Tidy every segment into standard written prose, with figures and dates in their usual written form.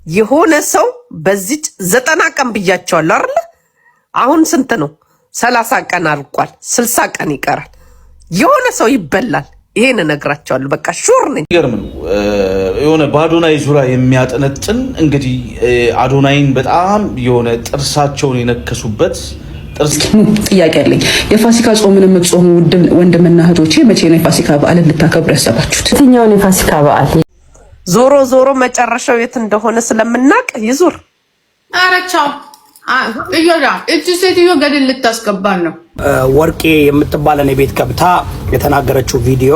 የሆነ ሰው በዚህ 90 ቀን ብያቸዋለሁ አይደል? አሁን ስንት ነው? 30 ቀን አልቋል። 60 ቀን ይቀራል። የሆነ ሰው ይበላል። ይሄን እነግራቸዋለሁ። በቃ ሹር ነኝ። ይገርም ነው። የሆነ በአዶናይ ዙሪያ የሚያጠነጥን እንግዲህ አዶናይን በጣም የሆነ ጥርሳቸውን የነከሱበት ጥያቄ አለኝ። የፋሲካ ጾምን የምትጾሙ ወንድምና እህቶቼ መቼ ነው የፋሲካ በዓልን ልታከብሩ ያሰባችሁት? የትኛውን የፋሲካ በዓል? ዞሮ ዞሮ መጨረሻው የት እንደሆነ ስለምናቅ ይዙር። አረቻው እዮዳ እቺ ሴትዮ ገደል ልታስገባን ነው። ወርቄ የምትባለን የቤት ገብታ የተናገረችው ቪዲዮ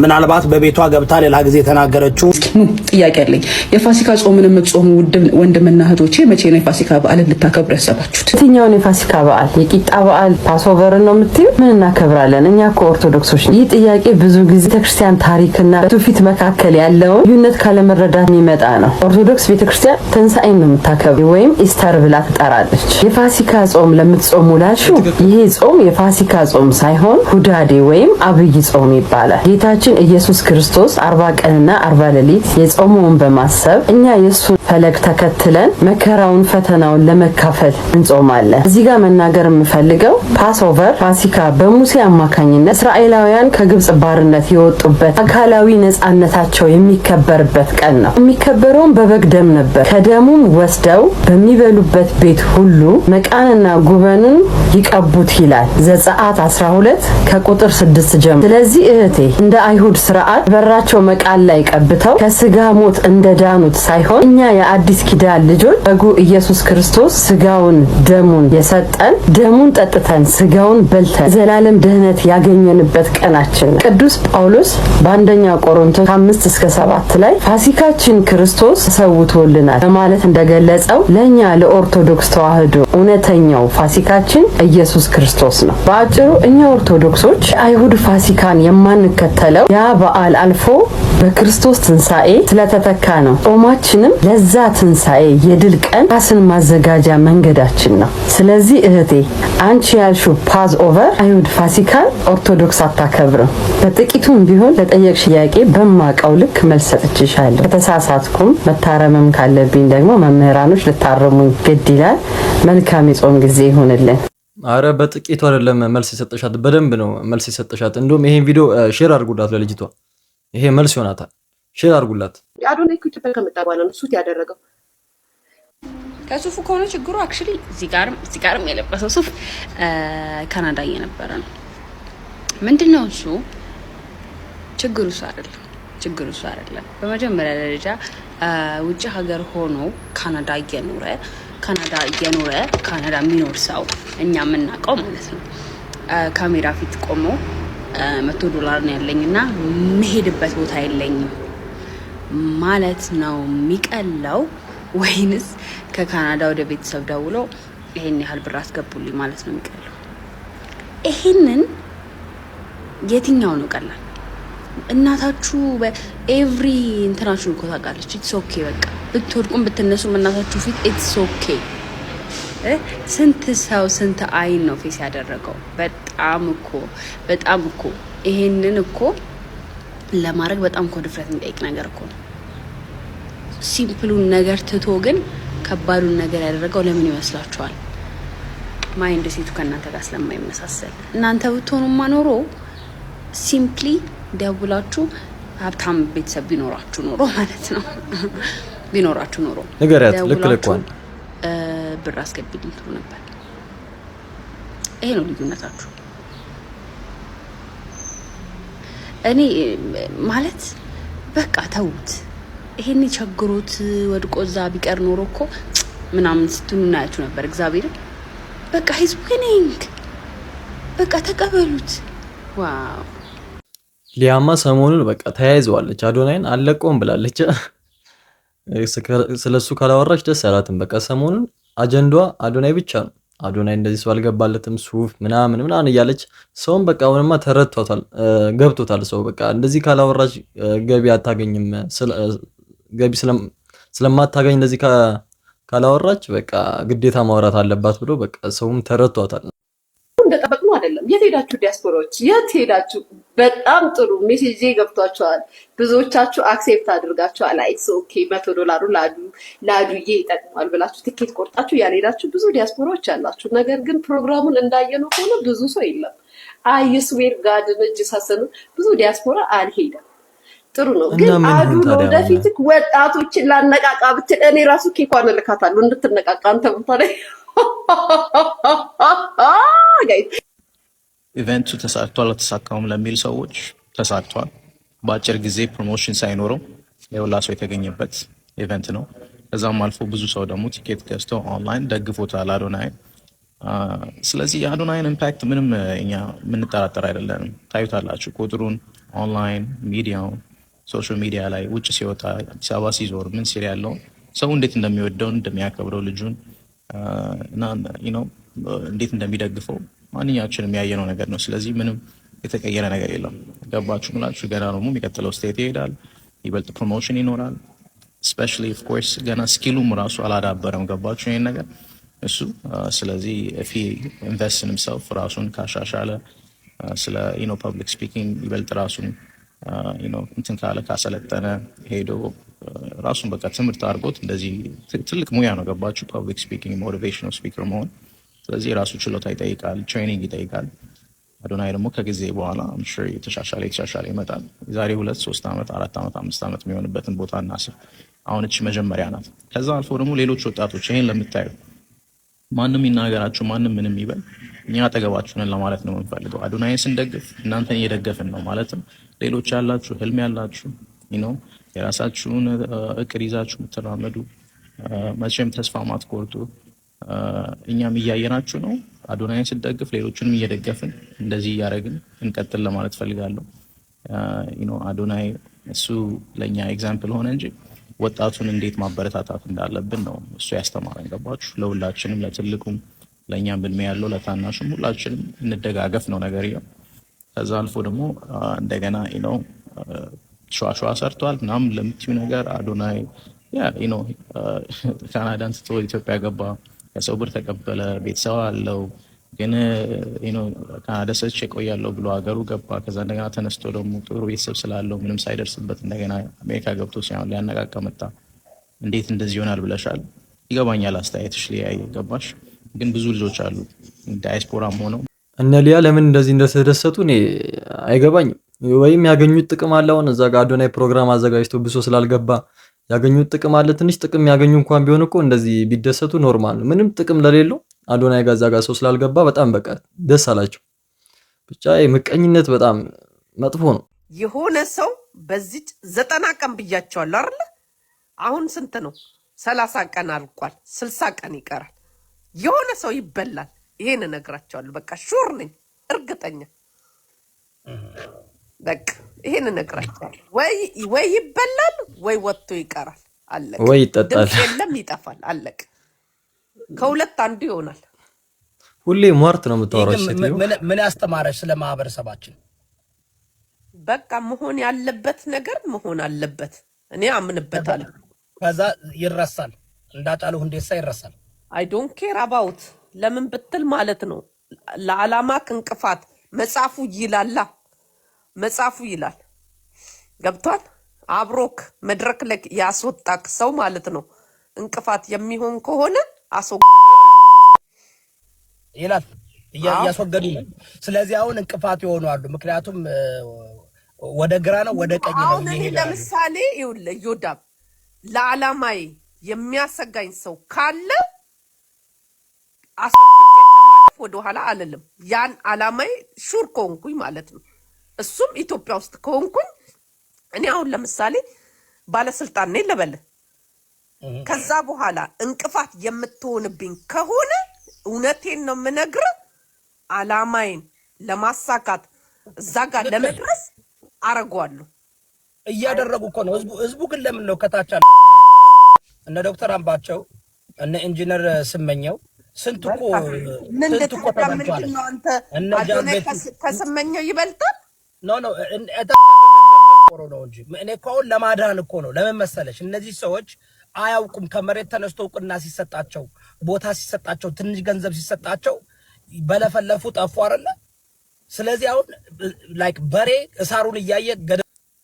ምናልባት በቤቷ ገብታ ሌላ ጊዜ የተናገረችው ጥያቄ አለኝ። የፋሲካ ጾምን የምትጾሙ ወንድምና እህቶቼ መቼ ነው የፋሲካ በዓልን ልታከብሩ ያሰባችሁት? የትኛውን የፋሲካ በዓል? የቂጣ በዓል ፓስኦቨር ነው የምትዩ? ምን እናከብራለን? እኛ እኮ ኦርቶዶክሶች። ይህ ጥያቄ ብዙ ጊዜ ቤተክርስቲያን ታሪክና በትውፊት መካከል ያለውን ልዩነት ካለመረዳት የሚመጣ ነው። ኦርቶዶክስ ቤተክርስቲያን ትንሣኤን ነው የምታከብር ወይም ኢስተር ብላ ትጠራለች። የፋሲካ ጾም ለምትጾሙ ላልሽው ይሄ ጾም የፋሲካ ጾም ሳይሆን ሁዳዴ ወይም አብይ ጾም ይባላል። ጌታችን ኢየሱስ ክርስቶስ 40 ቀንና 40 ሌሊት የጾመውን በማሰብ እኛ የሱን ፈለግ ተከትለን መከራውን ፈተናውን ለመካፈል እንጾማለን። እዚህ ጋር መናገር የምፈልገው ፓስኦቨር ፋሲካ በሙሴ አማካኝነት እስራኤላውያን ከግብጽ ባርነት የወጡበት አካላዊ ነፃነታቸው የሚከበርበት ቀን ነው። የሚከበረውም በበግ ደም ነበር። ከደሙም ወስደው በሚበሉበት ቤት ሁሉ መቃንና ጉበንን ይቀቡት ይላል ዘጸአት 12 ከቁጥር 6 ጀምሮ። ስለዚህ እህቴ እንደ አይሁድ ስርዓት በራቸው መቃል ላይ ቀብተው ከስጋ ሞት እንደዳኑት ሳይሆን እኛ የአዲስ ኪዳን ልጆች በጉ ኢየሱስ ክርስቶስ ስጋውን ደሙን የሰጠን ደሙን ጠጥተን ስጋውን በልተን ዘላለም ድህነት ያገኘንበት ቀናችን ነው። ቅዱስ ጳውሎስ በአንደኛ ቆሮንቶስ 5-7 ላይ ፋሲካችን ክርስቶስ ተሰውቶልናል በማለት እንደገለጸው ለኛ ለኦርቶዶክስ ተዋህዶ እውነተኛው ፋሲካችን ኢየሱስ ክርስቶስ ነው። በአጭሩ እኛ ኦርቶዶክሶች አይሁድ ፋሲካን የማንከተለው ያ በዓል አልፎ በክርስቶስ ትንሣኤ ስለተተካ ነው። ጾማችንም ለዛ ትንሣኤ የድል ቀን ራስን ማዘጋጃ መንገዳችን ነው። ስለዚህ እህቴ አንቺ ያልሽው ፓዝ ኦቨር አይሁድ ፋሲካን ኦርቶዶክስ አታከብርም። በጥቂቱም ቢሆን ለጠየቅሽ ጥያቄ በማቀው ልክ መልስ ሰጥቼሻለሁ። ከተሳሳትኩም መታረምም ካለብኝ ደግሞ መምህራኖች ልታረሙኝ ግድ ይላል። መልካም የጾም ጊዜ ይሁንልን። አረ በጥቂቱ አይደለም መልስ የሰጠሻት፣ በደንብ ነው መልስ የሰጠሻት። እንደውም ይሄን ቪዲዮ ሼር አድርጉላት ለልጅቷ። ይሄ መልስ ይሆናታል። ሼር አድርጉላት። አዶናይ እኮ ኢትዮጵያ ከመጣ በኋላ ነው ሱት ያደረገው። ከሱፉ ከሆነ ችግሩ አክቹሊ እዚህ ጋርም የለበሰው ሱፍ ካናዳ እየነበረ ነው። ምንድነው እሱ ችግሩ? እሱ አይደለም። በመጀመሪያ ደረጃ ውጭ ሀገር ሆኖ ካናዳ እየኖረ ካናዳ የሚኖር ሰው እኛ የምናውቀው ማለት ነው ካሜራ ፊት ቆሞ $100 ነው ያለኝና መሄድበት ቦታ የለኝም ማለት ነው የሚቀለው፣ ወይንስ ከካናዳ ወደ ቤተሰብ ደውሎ ይሄን ያህል ብር አስገቡልኝ ማለት ነው የሚቀለው? ይሄንን የትኛው ነው ቀላል? እናታችሁ በኤቭሪ እንትናችሁ እኮ ታውቃለች። ኢትስ ኦኬ በቃ ብትወድቁም ብትነሱም እናታችሁ ፊት ኢትስ ኦኬ። ስንት አይን ነው ፌስ ያደረገው? በጣም እኮ ይሄንን እኮ ለማድረግ በጣም እኮ ድፍረት የሚጠይቅ ነገር እኮ ነው። ሲምፕሉን ነገር ትቶ ግን ከባዱን ነገር ያደረገው ለምን ይመስላችኋል? ማይንድ ሴቱ ከእናንተ ጋር ስለማይመሳሰል። እናንተ ብትሆኑማ ኖሮ ሲምፕሊ ደውላችሁ ሀብታም ቤተሰብ ቢኖራችሁ ኖሮ ማለት ነው ቢኖራችሁ ኖሮ ንገሪያት፣ ልክ ልኳን ብር አስገቢልኝ ትሉ ነበር። ይሄ ነው ልዩነታችሁ። እኔ ማለት በቃ ተውት። ይሄን ቸግሮት ወድቆ እዛ ቢቀር ኖሮ እኮ ምናምን ስትሉ እናያችሁ ነበር። እግዚአብሔር በቃ ህዝቡ ከነንክ በቃ ተቀበሉት። ዋው ሊያማ ሰሞኑን በቃ ተያይዘዋለች። አዶናይን አለቀውም ብላለች። ስለሱ ካላወራች ደስ አላትም። በቃ ሰሞኑን አጀንዳዋ አዶናይ ብቻ ነው። አዶናይ እንደዚህ ሰው አልገባለትም ሱፍ ምናምን እያለች ሰውን በቃ አሁንማ ተረድቷታል፣ ገብቶታል። ሰው በቃ እንደዚህ ካላወራች ገቢ አታገኝም፣ ገቢ ስለማታገኝ እንደዚህ ካላወራች በቃ ግዴታ ማውራት አለባት ብሎ በቃ ሰውም ተረድቷታል። እንደጠበቅነው ነው አይደለም? የት ሄዳችሁ ዲያስፖራዎች? የት ሄዳችሁ? በጣም ጥሩ ሜሴጅ ገብቷችኋል። ብዙዎቻችሁ አክሴፕት አድርጋችኋል። አይስ ኦኬ $100 ላዱዬ ይጠቅማል ብላችሁ ትኬት ቆርጣችሁ ያልሄዳችሁ ብዙ ዲያስፖራዎች አላችሁ። ነገር ግን ፕሮግራሙን እንዳየነው ከሆነ ብዙ ሰው የለም። አይስዌር ጋድን እጅ ሳሰኑ ብዙ ዲያስፖራ አልሄደም። ጥሩ ነው ግን አዱ ወደፊት ወጣቶችን ላነቃቃ ብትል እኔ ራሱ ኬኳን ልካታለሁ እንድትነቃቃ አንተ ቦታ ላይ ኢቨንቱ ተሳክቷል ተሳካውም ለሚል ሰዎች ተሳክቷል። በአጭር ጊዜ ፕሮሞሽን ሳይኖረው የሁላ ሰው የተገኘበት ኢቨንት ነው። ከዛም አልፎ ብዙ ሰው ደግሞ ቲኬት ገዝቶ ኦንላይን ደግፎታል አዶናይ። ስለዚህ የአዶናይን ኢምፓክት ምንም እኛ የምንጠራጠር አይደለንም። ታዩታላችሁ ቁጥሩን ኦንላይን ሚዲያው ሶሻል ሚዲያ ላይ ውጭ ሲወጣ አዲስ አበባ ሲዞር ምን ሲል ያለው ሰው እንዴት እንደሚወደው እንደሚያከብረው ልጁን እና እንዴት እንደሚደግፈው ማንኛችንም ያየነው ነገር ነው። ስለዚህ ምንም የተቀየረ ነገር የለም። ገባችሁ ምላችሁ ገና ደግሞ የሚቀጥለው ስቴት ይሄዳል፣ ይበልጥ ፕሮሞሽን ይኖራል። ስፔሻሊ ኦፍ ኮርስ ገና ስኪሉም ራሱ አላዳበረም። ገባችሁ ይሄን ነገር እሱ ስለዚህ if he invests in himself ራሱን ካሻሻለ ስለ ፐብሊክ ስፒኪንግ ይበልጥ ራሱን እንትን ካለ ካሰለጠነ ሄዶ ራሱን በቃ ትምህርት አድርጎት እንደዚህ ትልቅ ሙያ ነው። ገባችሁ ፐብሊክ ስፒኪንግ ሞቲቬሽናል ስፒከር መሆን። ስለዚህ ራሱ ችሎታ ይጠይቃል፣ ትሬኒንግ ይጠይቃል። አዶናይ ደግሞ ከጊዜ በኋላ አምሹር የተሻሻለ ይመጣል። የዛሬ 2 3 ዓመት 4 ዓመት 5 ዓመት የሚሆንበትን ቦታ እናስብ። አሁን እቺ መጀመሪያ ናት። ከዛ አልፎ ደግሞ ሌሎች ወጣቶች ይሄን ለምታዩ ማንም ይናገራችሁ ማንም ምንም ይበል እኛ አጠገባችሁ ነን ለማለት ነው የምንፈልገው። አዶናይን ስንደግፍ እናንተን እየደገፍን ነው ማለትም ሌሎች ያላችሁ ህልም ያላችሁ የራሳችሁን እቅድ ይዛችሁ የምትራመዱ መቼም ተስፋ ማትቆርጡ እኛም እያየናችሁ ነው። አዶናይን ስንደግፍ ሌሎችንም እየደገፍን እንደዚህ እያደረግን እንቀጥል ለማለት ፈልጋለሁ። አዶናይ እሱ ለእኛ ኤግዛምፕል ሆነ እንጂ ወጣቱን እንዴት ማበረታታት እንዳለብን ነው እሱ ያስተማረን። ገባችሁ ለሁላችንም ለትልቁም ለእኛም ብድሜ ያለው ለታናሹም ሁላችንም እንደጋገፍ ነው ነገር ይኸው። ከዛ አልፎ ደግሞ እንደገና ሸዋሸዋ ሰርቷል ምናምን ለምትዩ ነገር አዶናይ ካናዳን ትቶ ኢትዮጵያ ገባ፣ ከሰው ብር ተቀበለ፣ ቤተሰብ አለው። ግን ካናዳ ሰች ቆያለሁ ብሎ ሀገሩ ገባ። ከዛ እንደገና ተነስቶ ደግሞ ጥሩ ቤተሰብ ስላለው ምንም ሳይደርስበት እንደገና አሜሪካ ገብቶ ሲሆን ሊያነቃቃ መጣ። እንዴት እንደዚህ ይሆናል ብለሻል። ይገባኛል አስተያየትሽ ሊያይ ገባሽ። ግን ብዙ ልጆች አሉ ዳያስፖራም ሆነው እነ ሊያ ለምን እንደዚህ እንደተደሰቱ እኔ አይገባኝም። ወይም ያገኙት ጥቅም አለ። አሁን እዛ ጋር አዶናይ ፕሮግራም አዘጋጅቶ ብሶ ስላልገባ ያገኙት ጥቅም አለ። ትንሽ ጥቅም ያገኙ እንኳን ቢሆን እኮ እንደዚህ ቢደሰቱ ኖርማል ነው። ምንም ጥቅም ለሌለው አዶናይ ጋር እዛ ጋር ሰው ስላልገባ በጣም በቃ ደስ አላቸው። ብቻ ምቀኝነት በጣም መጥፎ ነው። የሆነ ሰው በዚህ 90 ቀን ብያቸዋለሁ አይደል? አሁን ስንት ነው? 30 ቀን አልቋል። 60 ቀን ይቀራል። የሆነ ሰው ይበላል። ይሄን እነግራቸዋለሁ። በቃ ሹር ነኝ፣ እርግጠኛ በቃ ይሄን እነግራቸዋለሁ። ወይ ይበላል ወይ ወጥቶ ይቀራል። አለቀ። ወይ ይጠጣል፣ የለም ይጠፋል። አለቀ። ከሁለት አንዱ ይሆናል። ሁሌ ሟርት ነው የምታወራው። ምን ያስተማረች ስለ ማህበረሰባችን? በቃ መሆን ያለበት ነገር መሆን አለበት። እኔ አምንበታለሁ። ከዛ ይረሳል። እንዳጫሉ ሁንዴሳ ይረሳል። አይ ዶንት ኬር አባውት ለምን ብትል ማለት ነው ለዓላማክ እንቅፋት መጽሐፉ ይላል። ገብቷል? አብሮክ መድረክ ላይ ያስወጣክ ሰው ማለት ነው እንቅፋት የሚሆን ከሆነ አስወግዱ ይላል። እያስወገዱ ነው። ስለዚህ አሁን እንቅፋት ይሆኑ አሉ። ምክንያቱም ወደ ግራ ነው ወደ ቀኝ ነው ይሄዳል። ለምሳሌ ይወዳም ለዓላማዬ የሚያሰጋኝ ሰው ካለ አስወግጄ ከማለፍ ወደ ኋላ አልልም። ያን ዓላማዬ ሹር ከሆንኩኝ ማለት ነው። እሱም ኢትዮጵያ ውስጥ ከሆንኩኝ እኔ አሁን ለምሳሌ ባለስልጣን ነኝ ልበል። ከዛ በኋላ እንቅፋት የምትሆንብኝ ከሆነ እውነቴን ነው የምነግርህ፣ ዓላማዬን ለማሳካት እዛ ጋር ለመድረስ አረጋለሁ። እያደረጉ እኮ ነው። ህዝቡ ግን ለምን ነው ከታች አለ? እነ ዶክተር አምባቸው እነ ኢንጂነር ስመኘው ስንት እኮ ተበልቷል። እነ አዶናይ ከስመኘው ይበልጣል። ኖ ነው እንጂ እኔ እኮ አሁን ለማዳን እኮ ነው። ለምን መሰለሽ እነዚህ ሰዎች አያውቁም። ከመሬት ተነስቶ እውቅና ሲሰጣቸው ቦታ ሲሰጣቸው ትንሽ ገንዘብ ሲሰጣቸው በለፈለፉ ጠፉ አይደለ? ስለዚህ አሁን ላይክ በሬ እሳሩን እያየ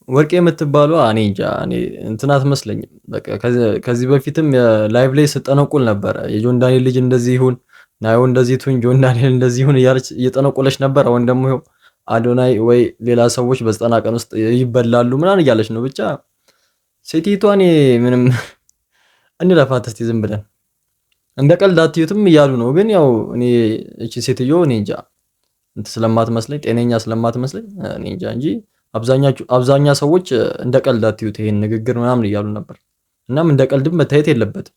ወርቄ የምትባለው እኔ እንጃ እኔ እንትን አትመስለኝም። በቃ ከዚህ በፊትም ላይቭ ላይ ስጠነቁል ነበረ የጆን ዳንኤል ልጅ እንደዚህ ይሁን ናዮ እንደዚህ ትሁን ጆን ዳንኤል እንደዚህ ይሁን እያለች እየጠነቆለች ነበር። አሁን ደግሞ ይኸው አዶናይ ወይ ሌላ ሰዎች በ90 ቀን ውስጥ ይበላሉ ምናምን እያለች ነው። ብቻ ሴቲቷ እኔ ምንም እንለፋት እስቲ ዝም ብለን እንደ ቀልድ አትዩትም እያሉ ነው። ግን ያው እኔ እቺ ሴትዮ እኔ እንጃ እንት ስለማትመስለኝ ጤነኛ ስለማትመስለኝ እኔ እንጃ እንጂ አብዛኛ ሰዎች እንደ ቀልድ አትዩት ይሄን ንግግር ምናምን እያሉ ነበር። እናም እንደ ቀልድም መታየት የለበትም።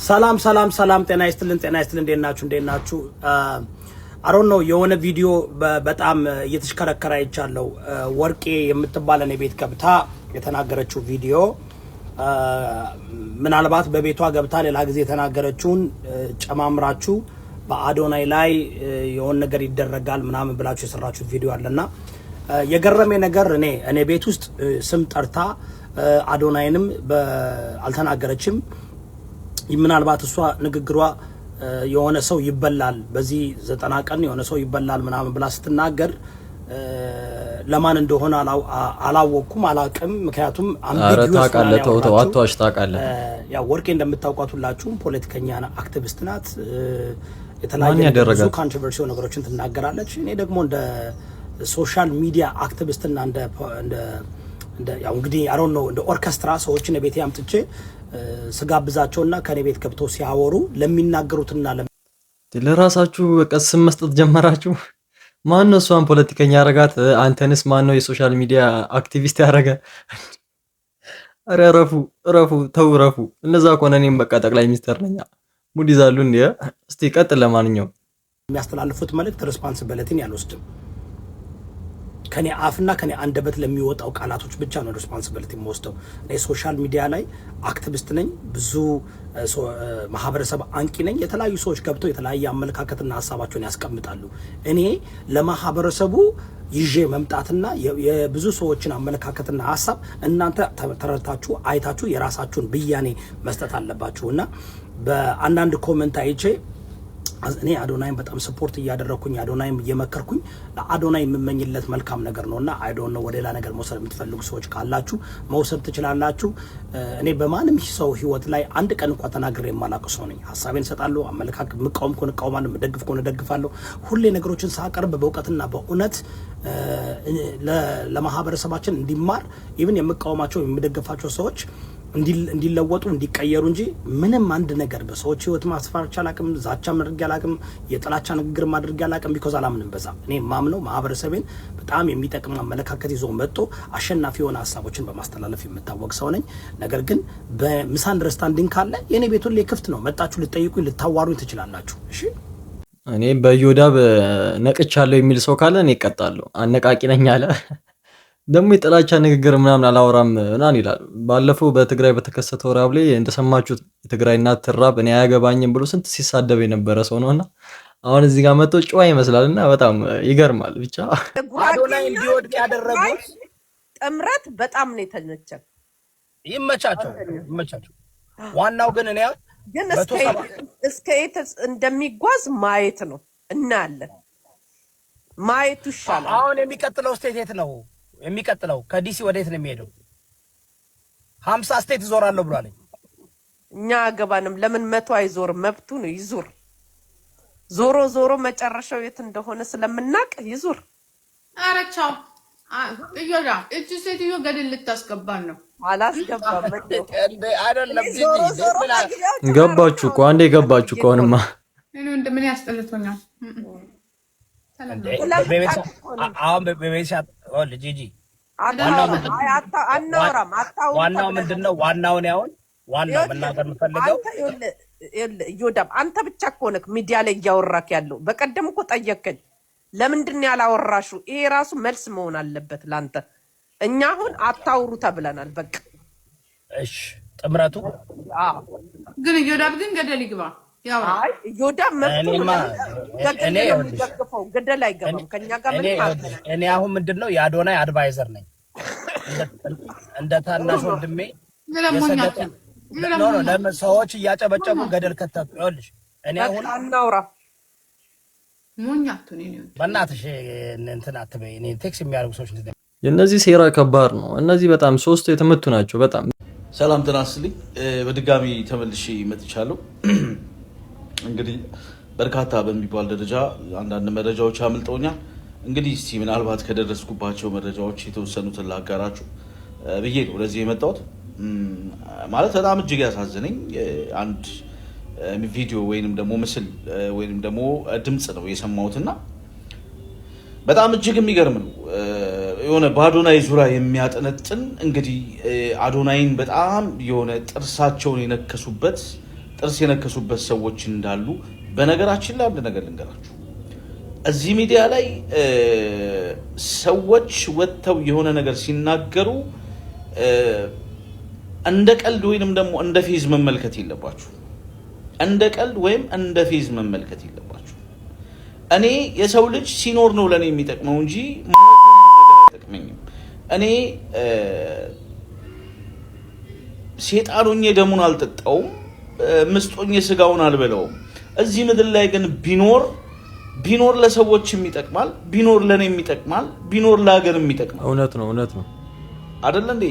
ሰላም ሰላም ሰላም፣ ጤና ይስጥልን እንዴት ናችሁ? አሮን ነው የሆነ ቪዲዮ በጣም እየተሽከረከረ አይቻለው። ወርቄ የምትባል እኔ ቤት ገብታ የተናገረችው ቪዲዮ ምናልባት በቤቷ ገብታ ሌላ ጊዜ የተናገረችውን ጨማምራችሁ በአዶናይ ላይ የሆነ ነገር ይደረጋል ምናምን ብላችሁ የሰራችሁት ቪዲዮ አለና የገረመኝ ነገር እኔ ቤት ውስጥ ስም ጠርታ አዶናይንም አልተናገረችም። ምናልባት እሷ ንግግሯ የሆነ ሰው ይበላል በዚህ 90 ቀን የሆነ ሰው ይበላል ምናምን ብላ ስትናገር ለማን እንደሆነ አላወኩም አላቅም። ምክንያቱም አምቢጊዩስ ታውቃለህ። ያው ወርቄ እንደምታውቋት ሁላችሁም ፖለቲከኛ አክቲቪስት ናት። የተለያየ ብዙ ኮንትሮቨርሲው ነገሮችን ትናገራለች። እኔ ደግሞ እንደ ሶሻል ሚዲያ አክቲቪስት እና እንደ ያው እንግዲህ አይ ዶንት ኖ እንደ ኦርኬስትራ ሰዎችን ቤቴ አምጥቼ ስጋብዛቸውና ከኔ ቤት ገብተው ሲያወሩ ለሚናገሩትና ለራሳችሁ ቀስም መስጠት ጀመራችሁ። ማን ነው እሷን ፖለቲከኛ ያረጋት? አንተንስ ማን ነው የሶሻል ሚዲያ አክቲቪስት ያረጋ? አረ ረፉ ተውረፉ። እነዛ ከሆነ እኔም በቃ ጠቅላይ ሚኒስተር ነኝ ሙድ ይዛሉ እንዴ? እስቲ ቀጥል። ለማንኛውም የሚያስተላልፉት መልእክት ሪስፖንሲቢሊቲን ያልወስድም ከኔ አፍና ከኔ አንደበት ለሚወጣው ቃላቶች ብቻ ነው ሪስፖንሲቢሊቲ የምወስደው። እኔ ሶሻል ሚዲያ ላይ አክቲቪስት ነኝ፣ ብዙ ማህበረሰብ አንቂ ነኝ። የተለያዩ ሰዎች ገብተው የተለያየ አመለካከትና ሀሳባቸውን ያስቀምጣሉ። እኔ ለማህበረሰቡ ይዤ መምጣትና የብዙ ሰዎችን አመለካከትና ሀሳብ እናንተ ተረድታችሁ አይታችሁ የራሳችሁን ብያኔ መስጠት አለባችሁና በአንዳንድ ኮሜንት አይቼ እኔ አዶናይም በጣም ሰፖርት እያደረኩኝ አዶናይም እየመከርኩኝ ለአዶናይ የምመኝለት መልካም ነገር ነውና አይ ዶንት ኖ ወደላ ነገር መውሰድ የምትፈልጉ ሰዎች ካላችሁ መውሰድ ትችላላችሁ። እኔ በማንም ሰው ህይወት ላይ አንድ ቀን እንኳን ተናግሬ የማላውቅ ሰው ነኝ። ሀሳቤን እሰጣለሁ፣ አመለካከት ምቃወም ከሆነ እቃወማለሁ፣ መደግፍ ከሆነ ደግፋለሁ። ሁሌ ነገሮችን ሳቀርብ በእውቀትና በእውነት ለማህበረሰባችን እንዲማር ኢቭን የምቃወማቸው የምደግፋቸው ሰዎች እንዲለወጡ እንዲቀየሩ እንጂ ምንም አንድ ነገር በሰዎች ህይወት ማስፈራቻ አላቅም፣ ዛቻ ማድረግ አላቅም፣ የጥላቻ ንግግር ማድረግ አላቅም። ቢኮዝ አላምንም በዛ። እኔ ማምነው ማህበረሰቤን በጣም የሚጠቅም አመለካከት ይዞ መጥቶ አሸናፊ የሆነ ሀሳቦችን በማስተላለፍ የምታወቅ ሰው ነኝ። ነገር ግን በሚስ አንደርስታንዲንግ ካለ የኔ ቤት ሁሌ ክፍት ነው። መጣችሁ ልጠይቁኝ ልታዋሩኝ ትችላላችሁ። እሺ እኔ በዮዳብ ነቅቻለሁ የሚል ሰው ካለ እኔ እቀጣለሁ። አነቃቂ ነኝ አለ ደግሞ የጥላቻ ንግግር ምናምን አላወራም ምናምን ይላል። ባለፈው በትግራይ በተከሰተው ራብ ላይ እንደሰማችሁት የትግራይ እናት ትራብ እኔ አያገባኝም ብሎ ስንት ሲሳደብ የነበረ ሰው ነውና አሁን እዚህ ጋር መጥቶ ጨዋ ይመስላልና በጣም ይገርማል። ብቻ አዶናይ እንዲወድቅ ያደረጉት ጥምረት በጣም ነው የተነጨው። ይመቻቸው። ዋናው ግን እኔ ግን እስከ እንደሚጓዝ ማየት ነው እናያለን። ማየቱ ይሻላል። አሁን የሚቀጥለው ስቴት ነው የሚቀጥለው ከዲሲ ወዴት ነው የሚሄደው? 50 ስቴት ዞራለሁ ብሏል። እኛ አገባንም ለምን 100 አይዞር? መብቱ ነው ይዙር። ዞሮ መጨረሻው የት እንደሆነ ስለምናቅ ይዙር። አረቻው እዮዳ እቺ ሴትዮ ገደል ልታስገባን ነው። አላስገባም እንዴ አይደለም። ገባችሁ እኮ አንዴ ገባችሁ ከሆነማ እኔ እንደምን ያስጠልቶኛል። ዋናው ምንድነው? ዋናው መናገር የምፈልገው ዮዳብ አንተ ብቻ እኮ ነህ ሚዲያ ላይ እያወራክ ያለው። በቀደም እኮ ጠየቀኝ ለምንድን ያላወራሹ? ይሄ ራሱ መልስ መሆን አለበት ላንተ። እኛ አሁን አታውሩ ተብለናል። በቃ እሺ ጥምረቱ ግን ዮዳብ ግን ገደል ይግባ። አይ ዮዳብ መጥቶ ገደል አይገባም። ከኛ ጋር ምን ማለት ነው? እኔ አሁን ምንድነው የአዶናይ አድቫይዘር ነኝ። እንደ ታናሽ ወንድሜ ለምን ሰዎች እያጨበጨቡ ገደል ከተቱ? ይኸውልሽ እኔ አሁን አናውራ ሞኛቱ ነው በእናትሽ እንትን አትበይ። እኔ ቴክስ የሚያደርጉ ሰዎች እንትን የነዚህ ሴራ ከባድ ነው። እነዚህ በጣም ሶስቱ የተመቱ ናቸው። በጣም ሰላም ተናስልኝ በድጋሚ ተመልሼ መጥቻለሁ። እንግዲህ በርካታ በሚባል ደረጃ አንዳንድ መረጃዎች አምልጠውኛል። እንግዲህ እስቲ ምናልባት ከደረስኩባቸው መረጃዎች የተወሰኑትን ላጋራችሁ ብዬ ነው ወደዚህ የመጣሁት። ማለት በጣም እጅግ ያሳዘነኝ አንድ ቪዲዮ ወይንም ደግሞ ምስል ወይንም ደግሞ ድምጽ ነው የሰማሁትና በጣም እጅግ የሚገርም ነው። የሆነ በአዶናይ ዙሪያ የሚያጠነጥን እንግዲህ አዶናይን በጣም የሆነ ጥርስ የነከሱበት ሰዎች እንዳሉ በነገራችን ላይ አንድ ነገር ልንገራችሁ። እዚህ ሚዲያ ላይ ሰዎች ወጥተው የሆነ ነገር ሲናገሩ እንደ ቀልድ ወይንም ደግሞ እንደ ፌዝ መመልከት የለባችሁ። እንደ ቀልድ ወይም እንደ ፌዝ መመልከት የለባችሁ። እኔ የሰው ልጅ ሲኖር ነው ለኔ የሚጠቅመው እንጂ ነገር አይጠቅመኝም። እኔ ሴጣኑኝ ደሙን አልጠጣውም፣ ምስጦኝ ስጋውን አልበላውም። እዚህ ምድር ላይ ግን ቢኖር ለሰዎችም ይጠቅማል፣ ቢኖር ለኔም ይጠቅማል፣ ቢኖር ለሀገርም ይጠቅማል። እውነት ነው አይደል እንዴ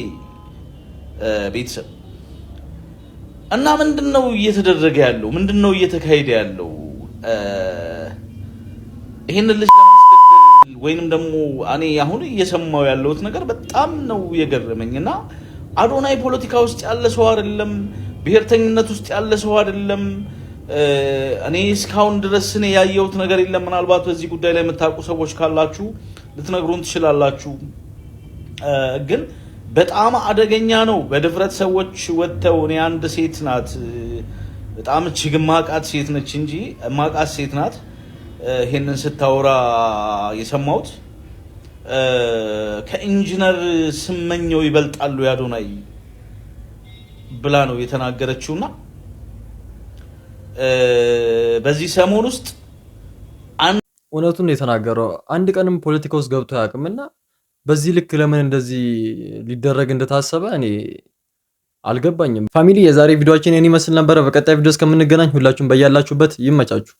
ቤተሰብ? እና ምንድነው እየተደረገ ያለው? ምንድነው እየተካሄደ ያለው? ይሄንን ልጅ ለማስገደል ወይንም ደግሞ እኔ አሁን እየሰማው ያለሁት ነገር በጣም ነው የገረመኝና አዶናይ ፖለቲካ ውስጥ ያለ ሰው አይደለም፣ ብሔርተኝነት ውስጥ ያለ ሰው አይደለም። እኔ እስካሁን ድረስ እኔ ያየሁት ነገር የለም። ምናልባት በዚህ ጉዳይ ላይ የምታውቁ ሰዎች ካላችሁ ልትነግሩን ትችላላችሁ። ግን በጣም አደገኛ ነው። በድፍረት ሰዎች ወጥተው እኔ አንድ ሴት ናት በጣም እጅግ ማቃት ሴት ነች እንጂ ማቃት ሴት ናት ይሄንን ስታወራ የሰማሁት ከኢንጂነር ስመኘው ይበልጣሉ ያዶናይ ብላ ነው የተናገረችውና በዚህ ሰሞን ውስጥ እውነቱን የተናገረው አንድ ቀንም ፖለቲካ ውስጥ ገብቶ ያቅምና በዚህ ልክ ለምን እንደዚህ ሊደረግ እንደታሰበ እኔ አልገባኝም። ፋሚሊ የዛሬ ቪዲዮአችን የኔ መስል ነበር። በቀጣይ ቪዲዮ እስከምንገናኝ ሁላችሁም በያላችሁበት ይመቻችሁ።